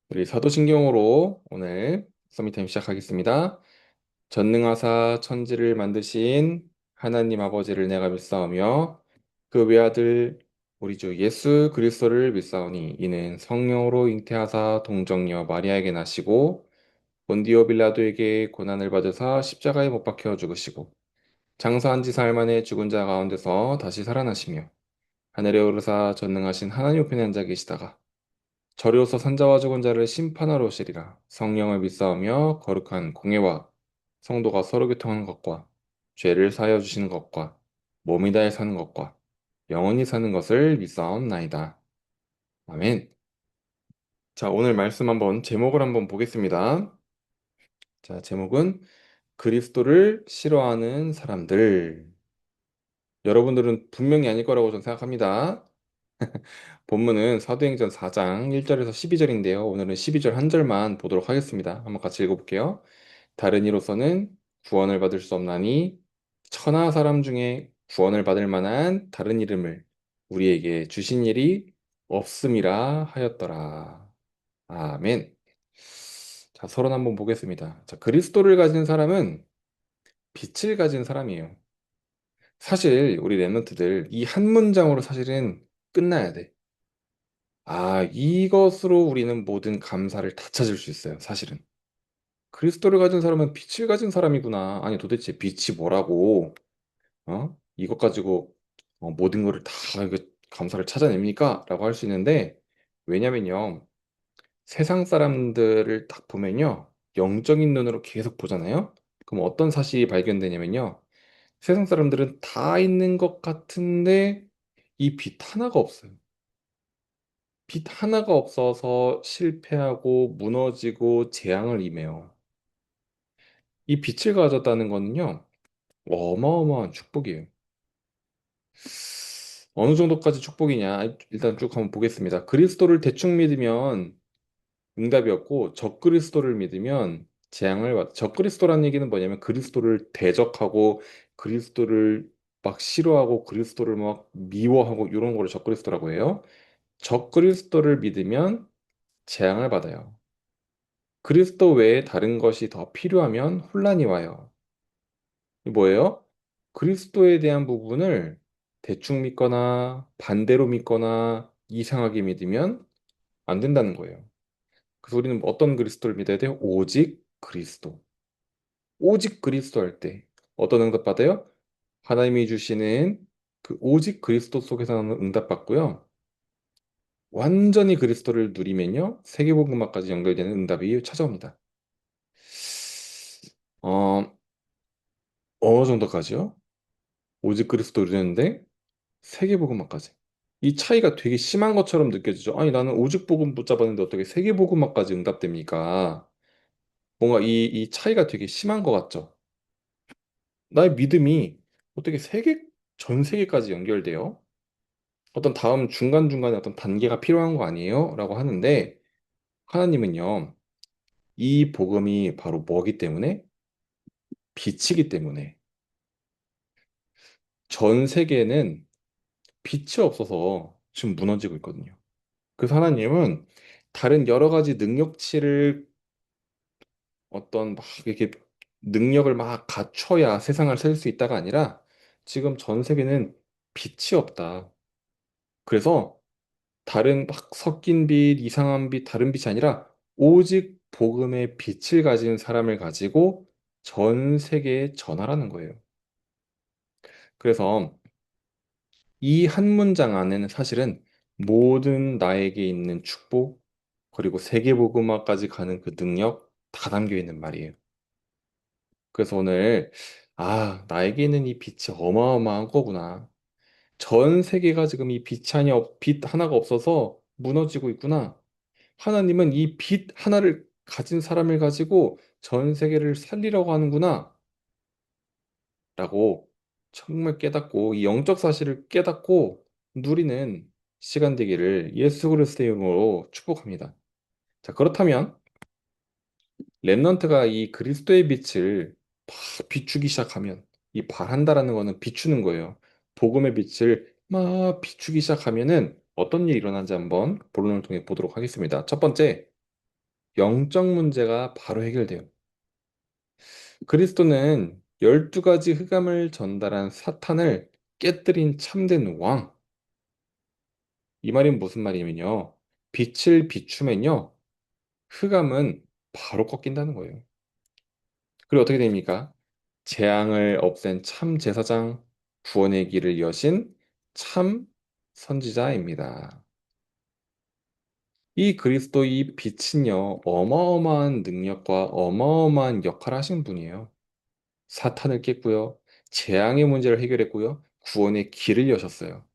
우리 사도신경으로 오늘 서미타임 시작하겠습니다. 전능하사 천지를 만드신 하나님 아버지를 내가 믿사오며 그 외아들 우리 주 예수 그리스도를 믿사오니 이는 성령으로 잉태하사 동정녀 마리아에게 나시고 본디오 빌라도에게 고난을 받으사 십자가에 못 박혀 죽으시고 장사한 지 사흘 만에 죽은 자 가운데서 다시 살아나시며 하늘에 오르사 전능하신 하나님 우편에 앉아 계시다가 저리로서 산자와 죽은 자를 심판하러 오시리라. 성령을 믿사오며 거룩한 공예와 성도가 서로 교통하는 것과 죄를 사하여 주시는 것과 몸이 다해 사는 것과 영원히 사는 것을 믿사옵나이다. 아멘. 자, 오늘 말씀 한번 제목을 한번 보겠습니다. 자, 제목은 그리스도를 싫어하는 사람들. 여러분들은 분명히 아닐 거라고 저는 생각합니다. 본문은 사도행전 4장 1절에서 12절인데요. 오늘은 12절 한 절만 보도록 하겠습니다. 한번 같이 읽어볼게요. 다른 이로서는 구원을 받을 수 없나니 천하 사람 중에 구원을 받을 만한 다른 이름을 우리에게 주신 일이 없음이라 하였더라. 아멘. 자, 서론 한번 보겠습니다. 자, 그리스도를 가진 사람은 빛을 가진 사람이에요. 사실 우리 랩런트들 이 한 문장으로 사실은 끝나야 돼. 아, 이것으로 우리는 모든 감사를 다 찾을 수 있어요, 사실은. 그리스도를 가진 사람은 빛을 가진 사람이구나. 아니, 도대체 빛이 뭐라고, 이것 가지고 모든 거를 다 이거 감사를 찾아냅니까? 라고 할 수 있는데, 왜냐면요, 세상 사람들을 딱 보면요, 영적인 눈으로 계속 보잖아요? 그럼 어떤 사실이 발견되냐면요, 세상 사람들은 다 있는 것 같은데, 이 빛 하나가 없어요. 빛 하나가 없어서 실패하고 무너지고 재앙을 임해요. 이 빛을 가졌다는 거는요, 어마어마한 축복이에요. 어느 정도까지 축복이냐? 일단 쭉 한번 보겠습니다. 그리스도를 대충 믿으면 응답이었고, 적그리스도를 믿으면 재앙을 받. 적그리스도라는 얘기는 뭐냐면 그리스도를 대적하고 그리스도를 막 싫어하고 그리스도를 막 미워하고 이런 거를 적그리스도라고 해요. 적그리스도를 믿으면 재앙을 받아요. 그리스도 외에 다른 것이 더 필요하면 혼란이 와요. 이 뭐예요? 그리스도에 대한 부분을 대충 믿거나 반대로 믿거나 이상하게 믿으면 안 된다는 거예요. 그래서 우리는 어떤 그리스도를 믿어야 돼요? 오직 그리스도. 오직 그리스도 할 때 어떤 응답 받아요? 하나님이 주시는 그 오직 그리스도 속에서는 응답 받고요. 완전히 그리스도를 누리면요. 세계복음화까지 연결되는 응답이 찾아옵니다. 어, 어느 정도까지요? 오직 그리스도를 누리는데 세계복음화까지. 이 차이가 되게 심한 것처럼 느껴지죠. 아니, 나는 오직 복음 붙잡았는데 어떻게 세계복음화까지 응답됩니까? 뭔가 이 차이가 되게 심한 것 같죠? 나의 믿음이 어떻게 전 세계까지 연결돼요? 어떤 다음 중간중간에 어떤 단계가 필요한 거 아니에요? 라고 하는데, 하나님은요, 이 복음이 바로 뭐기 때문에? 빛이기 때문에. 전 세계는 빛이 없어서 지금 무너지고 있거든요. 그래서 하나님은 다른 여러 가지 능력치를 어떤 막 이렇게 능력을 막 갖춰야 세상을 살 수 있다가 아니라 지금 전 세계는 빛이 없다. 그래서 다른 막 섞인 빛, 이상한 빛, 다른 빛이 아니라 오직 복음의 빛을 가진 사람을 가지고 전 세계에 전하라는 거예요. 그래서 이 한 문장 안에는 사실은 모든 나에게 있는 축복, 그리고 세계복음화까지 가는 그 능력 다 담겨 있는 말이에요. 그래서 오늘, 아, 나에게 있는 이 빛이 어마어마한 거구나. 전 세계가 지금 이 빛 하나가 없어서 무너지고 있구나. 하나님은 이 빛 하나를 가진 사람을 가지고 전 세계를 살리려고 하는구나. 라고 정말 깨닫고, 이 영적 사실을 깨닫고 누리는 시간 되기를 예수 그리스도의 이름으로 축복합니다. 자, 그렇다면, 랩넌트가 이 그리스도의 빛을 막 비추기 시작하면 이 발한다라는 거는 비추는 거예요. 복음의 빛을 막 비추기 시작하면은 어떤 일이 일어나는지 한번 본론을 통해 보도록 하겠습니다. 첫 번째, 영적 문제가 바로 해결돼요. 그리스도는 12가지 흑암을 전달한 사탄을 깨뜨린 참된 왕. 이 말이 무슨 말이냐면요. 빛을 비추면요. 흑암은 바로 꺾인다는 거예요. 그리고 어떻게 됩니까? 재앙을 없앤 참 제사장, 구원의 길을 여신 참 선지자입니다. 이 그리스도 이 빛은요, 어마어마한 능력과 어마어마한 역할을 하신 분이에요. 사탄을 깼고요, 재앙의 문제를 해결했고요, 구원의 길을 여셨어요.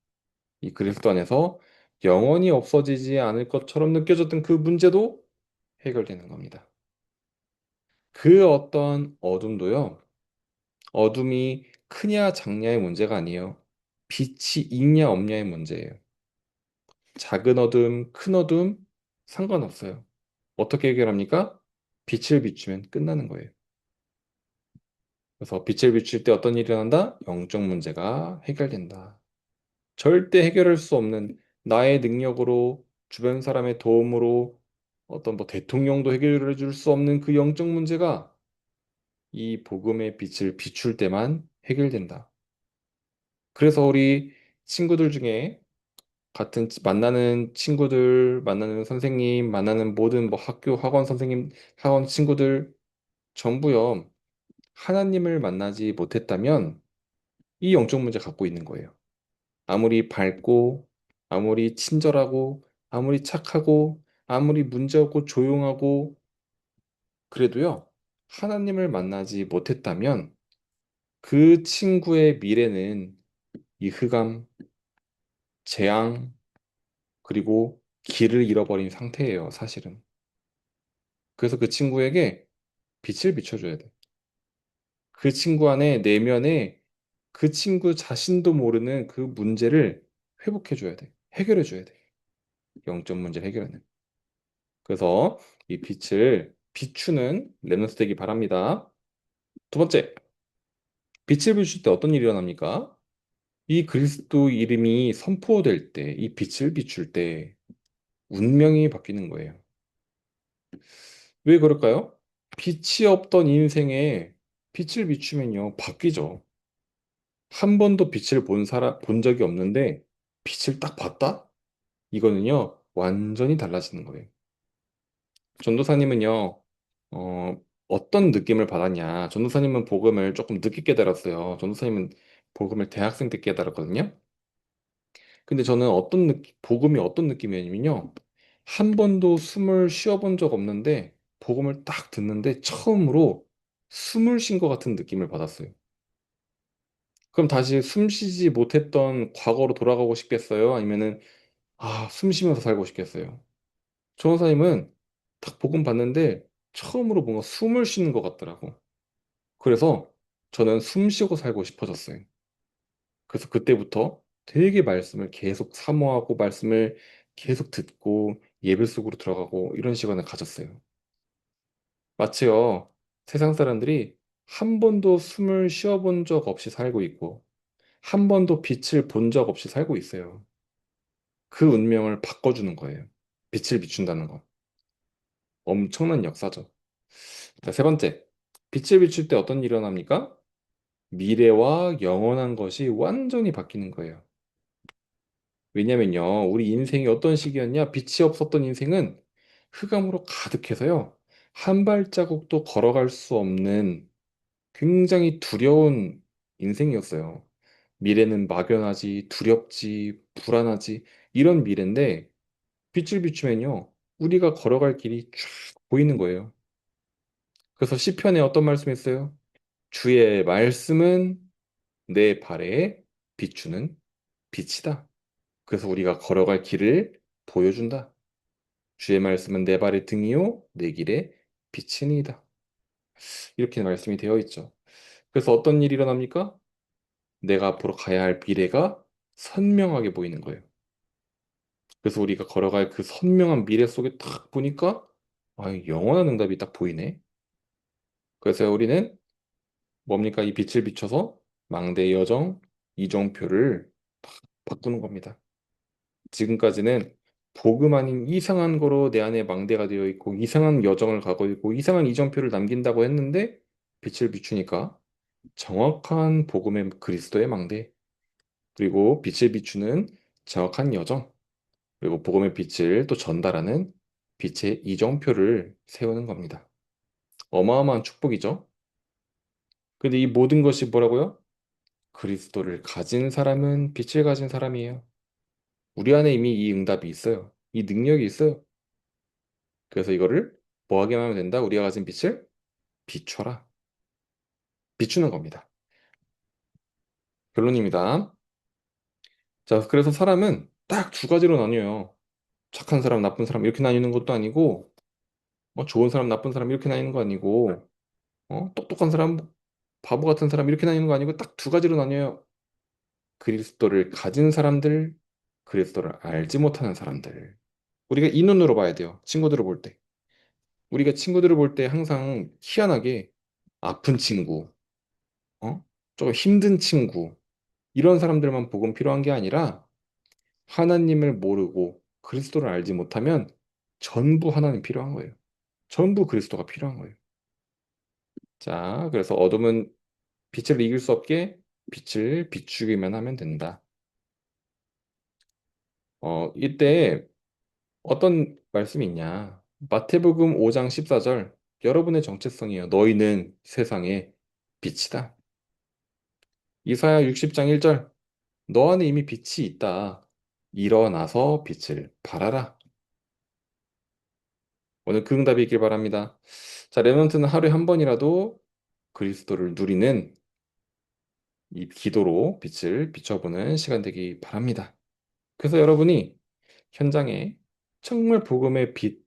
이 그리스도 안에서 영원히 없어지지 않을 것처럼 느껴졌던 그 문제도 해결되는 겁니다. 그 어떤 어둠도요, 어둠이 크냐 작냐의 문제가 아니에요. 빛이 있냐 없냐의 문제예요. 작은 어둠, 큰 어둠 상관없어요. 어떻게 해결합니까? 빛을 비추면 끝나는 거예요. 그래서 빛을 비출 때 어떤 일이 일어난다? 영적 문제가 해결된다. 절대 해결할 수 없는 나의 능력으로 주변 사람의 도움으로 어떤 뭐 대통령도 해결해 줄 수 없는 그 영적 문제가 이 복음의 빛을 비출 때만 해결된다. 그래서 우리 친구들 중에 같은 만나는 친구들, 만나는 선생님, 만나는 모든 뭐 학교 학원 선생님, 학원 친구들 전부요. 하나님을 만나지 못했다면 이 영적 문제 갖고 있는 거예요. 아무리 밝고, 아무리 친절하고, 아무리 착하고, 아무리 문제없고 조용하고 그래도요. 하나님을 만나지 못했다면 그 친구의 미래는 이 흑암, 재앙, 그리고 길을 잃어버린 상태예요, 사실은. 그래서 그 친구에게 빛을 비춰줘야 돼. 그 친구 안에 내면에 그 친구 자신도 모르는 그 문제를 회복해줘야 돼. 해결해줘야 돼. 영적 문제를 해결하는. 그래서 이 빛을 비추는 렘넌트 되기 바랍니다. 두 번째, 빛을 비출 때 어떤 일이 일어납니까? 이 그리스도 이름이 선포될 때, 이 빛을 비출 때 운명이 바뀌는 거예요. 왜 그럴까요? 빛이 없던 인생에 빛을 비추면요, 바뀌죠. 한 번도 빛을 본 적이 없는데 빛을 딱 봤다? 이거는요, 완전히 달라지는 거예요. 전도사님은요, 어떤 느낌을 받았냐? 전도사님은 복음을 조금 늦게 깨달았어요. 전도사님은 복음을 대학생 때 깨달았거든요. 근데 저는 복음이 어떤 느낌이었냐면요. 한 번도 숨을 쉬어본 적 없는데, 복음을 딱 듣는데 처음으로 숨을 쉰 것 같은 느낌을 받았어요. 그럼 다시 숨 쉬지 못했던 과거로 돌아가고 싶겠어요? 아니면은, 숨 쉬면서 살고 싶겠어요? 조원사님은 딱 복음 봤는데 처음으로 뭔가 숨을 쉬는 것 같더라고. 그래서 저는 숨 쉬고 살고 싶어졌어요. 그래서 그때부터 되게 말씀을 계속 사모하고 말씀을 계속 듣고 예배 속으로 들어가고 이런 시간을 가졌어요. 마치요, 세상 사람들이 한 번도 숨을 쉬어본 적 없이 살고 있고 한 번도 빛을 본 적 없이 살고 있어요. 그 운명을 바꿔주는 거예요. 빛을 비춘다는 거. 엄청난 역사죠. 자, 세 번째. 빛을 비출 때 어떤 일이 일어납니까? 미래와 영원한 것이 완전히 바뀌는 거예요. 왜냐면요, 우리 인생이 어떤 시기였냐? 빛이 없었던 인생은 흑암으로 가득해서요, 한 발자국도 걸어갈 수 없는 굉장히 두려운 인생이었어요. 미래는 막연하지, 두렵지, 불안하지, 이런 미래인데, 빛을 비추면요, 우리가 걸어갈 길이 쭉 보이는 거예요. 그래서 시편에 어떤 말씀이 있어요? 주의 말씀은 내 발에 비추는 빛이다. 그래서 우리가 걸어갈 길을 보여준다. 주의 말씀은 내 발의 등이요, 내 길의 빛이니이다. 이렇게 말씀이 되어 있죠. 그래서 어떤 일이 일어납니까? 내가 앞으로 가야 할 미래가 선명하게 보이는 거예요. 그래서 우리가 걸어갈 그 선명한 미래 속에 딱 보니까, 영원한 응답이 딱 보이네. 그래서 우리는 뭡니까? 이 빛을 비춰서 망대의 여정, 이정표를 바꾸는 겁니다. 지금까지는 복음 아닌 이상한 거로 내 안에 망대가 되어 있고 이상한 여정을 가고 있고 이상한 이정표를 남긴다고 했는데 빛을 비추니까 정확한 복음의 그리스도의 망대 그리고 빛을 비추는 정확한 여정 그리고 복음의 빛을 또 전달하는 빛의 이정표를 세우는 겁니다. 어마어마한 축복이죠. 근데 이 모든 것이 뭐라고요? 그리스도를 가진 사람은 빛을 가진 사람이에요. 우리 안에 이미 이 응답이 있어요. 이 능력이 있어요. 그래서 이거를 뭐 하게 하면 된다? 우리가 가진 빛을 비춰라. 비추는 겁니다. 결론입니다. 자, 그래서 사람은 딱 두 가지로 나뉘어요. 착한 사람, 나쁜 사람 이렇게 나뉘는 것도 아니고, 좋은 사람, 나쁜 사람 이렇게 나뉘는 거 아니고, 똑똑한 사람, 바보 같은 사람 이렇게 나뉘는 거 아니고 딱 두 가지로 나뉘어요. 그리스도를 가진 사람들, 그리스도를 알지 못하는 사람들. 우리가 이 눈으로 봐야 돼요. 친구들을 볼 때. 우리가 친구들을 볼 때 항상 희한하게 아픈 친구, 어? 조금 힘든 친구, 이런 사람들만 복음 필요한 게 아니라 하나님을 모르고 그리스도를 알지 못하면 전부 하나님 필요한 거예요. 전부 그리스도가 필요한 거예요. 자, 그래서 어둠은 빛을 이길 수 없게 빛을 비추기만 하면 된다. 이때 어떤 말씀이 있냐? 마태복음 5장 14절 여러분의 정체성이요. 너희는 세상의 빛이다. 이사야 60장 1절 너 안에 이미 빛이 있다. 일어나서 빛을 발하라. 오늘 그 응답이 있길 바랍니다. 자, 레넌트는 하루에 한 번이라도 그리스도를 누리는 이 기도로 빛을 비춰보는 시간 되기 바랍니다. 그래서 여러분이 현장에 정말 복음의 빛,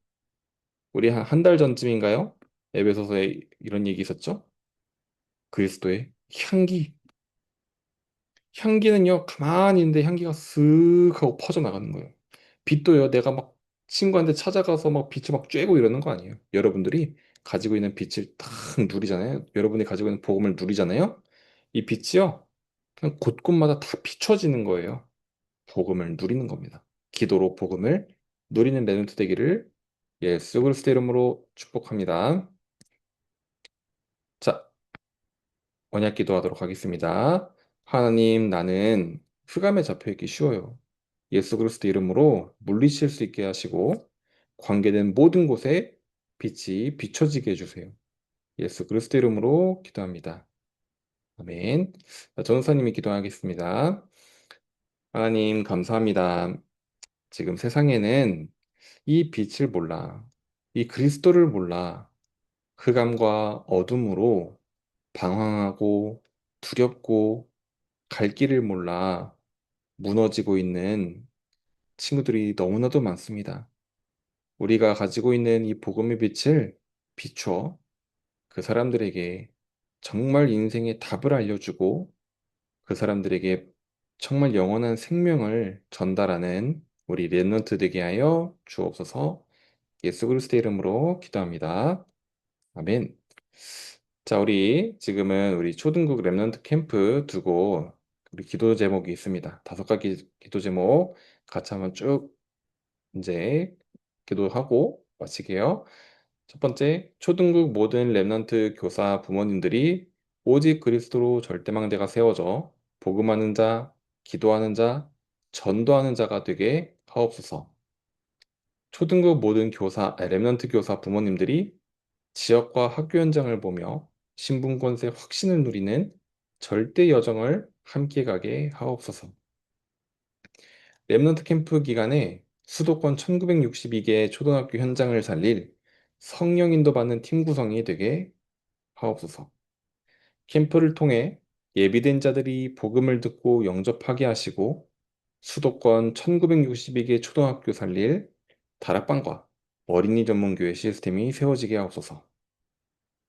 우리 한 달 전쯤인가요? 에베소서에 이런 얘기 있었죠? 그리스도의 향기. 향기는요, 가만히 있는데 향기가 쓱 하고 퍼져나가는 거예요. 빛도요, 내가 막 친구한테 찾아가서 막 빛을 막 쬐고 이러는 거 아니에요. 여러분들이 가지고 있는 빛을 탁 누리잖아요. 여러분이 가지고 있는 복음을 누리잖아요. 이 빛이요, 그냥 곳곳마다 다 비춰지는 거예요. 복음을 누리는 겁니다. 기도로 복음을 누리는 레넌트 되기를 예수 그리스도 이름으로 축복합니다. 자, 언약 기도하도록 하겠습니다. 하나님, 나는 흑암에 잡혀 있기 쉬워요. 예수 그리스도 이름으로 물리칠 수 있게 하시고 관계된 모든 곳에 빛이 비춰지게 해주세요. 예수 그리스도 이름으로 기도합니다. 아멘. 전도사님이 기도하겠습니다. 하나님, 감사합니다. 지금 세상에는 이 빛을 몰라, 이 그리스도를 몰라, 흑암과 어둠으로 방황하고 두렵고 갈 길을 몰라 무너지고 있는 친구들이 너무나도 많습니다. 우리가 가지고 있는 이 복음의 빛을 비춰 그 사람들에게 정말 인생의 답을 알려주고 그 사람들에게 정말 영원한 생명을 전달하는 우리 렘넌트 되게 하여 주옵소서. 예수 그리스도의 이름으로 기도합니다. 아멘. 자, 우리 지금은 우리 초등국 렘넌트 캠프 두고 우리 기도 제목이 있습니다. 다섯 가지 기도 제목 같이 한번 쭉 이제 기도하고 마치게요. 첫 번째, 초등국 모든 렘넌트 교사 부모님들이 오직 그리스도로 절대망대가 세워져 복음하는 자, 기도하는 자, 전도하는 자가 되게 하옵소서. 초등국 모든 렘넌트 교사 부모님들이 지역과 학교 현장을 보며 신분권세 확신을 누리는 절대 여정을 함께 가게 하옵소서. 렘넌트 캠프 기간에 수도권 1962개 초등학교 현장을 살릴 성령 인도받는 팀 구성이 되게 하옵소서. 캠프를 통해 예비된 자들이 복음을 듣고 영접하게 하시고 수도권 1962개 초등학교 살릴 다락방과 어린이 전문교회 시스템이 세워지게 하옵소서.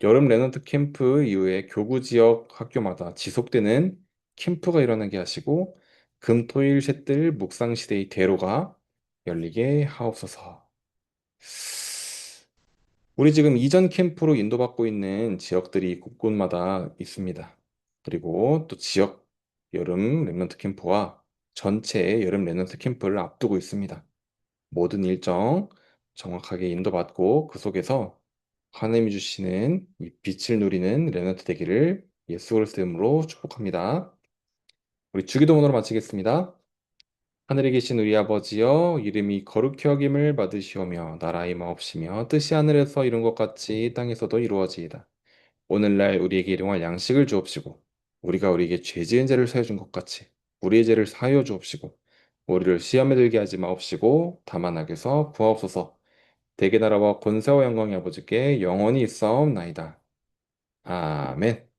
여름 레넌트 캠프 이후에 교구 지역 학교마다 지속되는 캠프가 일어나게 하시고 금, 토, 일, 셋들 묵상시대의 대로가 열리게 하옵소서. 우리 지금 이전 캠프로 인도받고 있는 지역들이 곳곳마다 있습니다. 그리고 또 지역 여름 랩런트 캠프와 전체 여름 랩런트 캠프를 앞두고 있습니다. 모든 일정 정확하게 인도받고 그 속에서 하나님이 주시는 이 빛을 누리는 렘넌트 되기를 예수 그리스도 이름으로 축복합니다. 우리 주기도문으로 마치겠습니다. 하늘에 계신 우리 아버지여 이름이 거룩히 여김을 받으시오며 나라의 마옵시며 뜻이 하늘에서 이룬 것 같이 땅에서도 이루어지이다. 오늘날 우리에게 일용할 양식을 주옵시고 우리가 우리에게 죄 지은 자를 사여 준 것 같이 우리의 죄를 사하여 주옵시고 우리를 시험에 들게 하지 마옵시고 다만 악에서 구하옵소서. 대개 나라와 권세와 영광이 아버지께 영원히 있사옵나이다. 아멘.